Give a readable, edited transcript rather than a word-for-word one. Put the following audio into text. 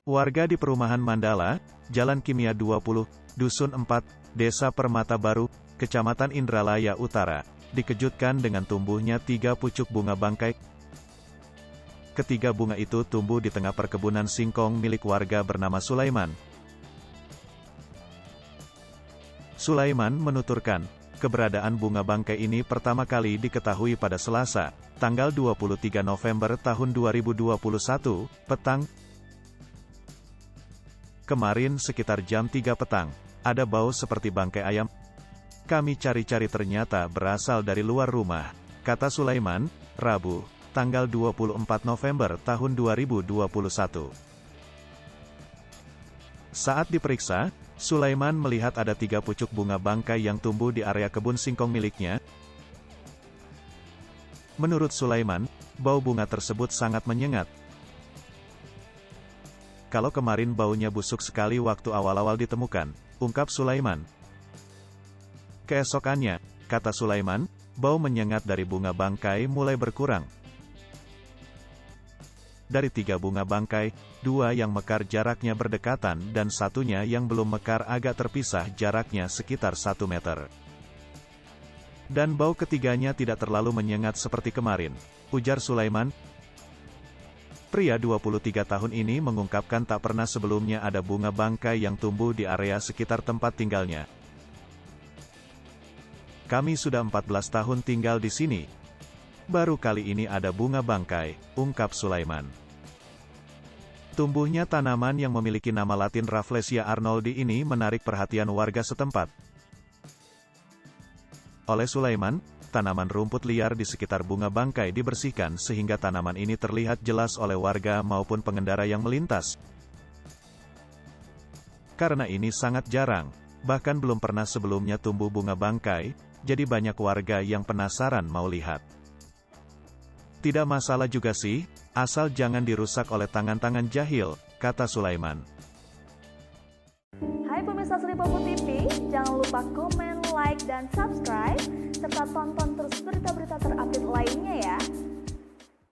Warga di perumahan Mandala, Jalan Kimia 20, Dusun 4, Desa Permata Baru, Kecamatan Indralaya Utara, dikejutkan dengan tumbuhnya 3 pucuk bunga bangkai. Ketiga bunga itu tumbuh di tengah perkebunan singkong milik warga bernama Sulaiman. Sulaiman menuturkan, keberadaan bunga bangkai ini pertama kali diketahui pada Selasa, tanggal 23 November tahun 2021, petang. Kemarin sekitar jam 3 petang, ada bau seperti bangkai ayam. Kami cari-cari ternyata berasal dari luar rumah, kata Sulaiman, Rabu, tanggal 24 November tahun 2021. Saat diperiksa, Sulaiman melihat ada 3 pucuk bunga bangkai yang tumbuh di area kebun singkong miliknya. Menurut Sulaiman, bau bunga tersebut sangat menyengat. Kalau kemarin baunya busuk sekali waktu awal-awal ditemukan, ungkap Sulaiman. Keesokannya, kata Sulaiman, bau menyengat dari bunga bangkai mulai berkurang. Dari 3 bunga bangkai, 2 yang mekar jaraknya berdekatan dan satunya yang belum mekar agak terpisah jaraknya sekitar 1 meter. Dan bau ketiganya tidak terlalu menyengat seperti kemarin, ujar Sulaiman. Pria 23 tahun ini mengungkapkan tak pernah sebelumnya ada bunga bangkai yang tumbuh di area sekitar tempat tinggalnya. Kami sudah 14 tahun tinggal di sini. Baru kali ini ada bunga bangkai, ungkap Sulaiman. Tumbuhnya tanaman yang memiliki nama latin Rafflesia arnoldi ini menarik perhatian warga setempat. Oleh Sulaiman, tanaman rumput liar di sekitar bunga bangkai dibersihkan sehingga tanaman ini terlihat jelas oleh warga maupun pengendara yang melintas. Karena ini sangat jarang, bahkan belum pernah sebelumnya tumbuh bunga bangkai, jadi banyak warga yang penasaran mau lihat. Tidak masalah juga sih, asal jangan dirusak oleh tangan-tangan jahil, kata Sulaiman. Hai pemirsa Sri Popo TV, jangan lupa komen, like, dan subscribe, serta tonton terus berita-berita terupdate lainnya ya.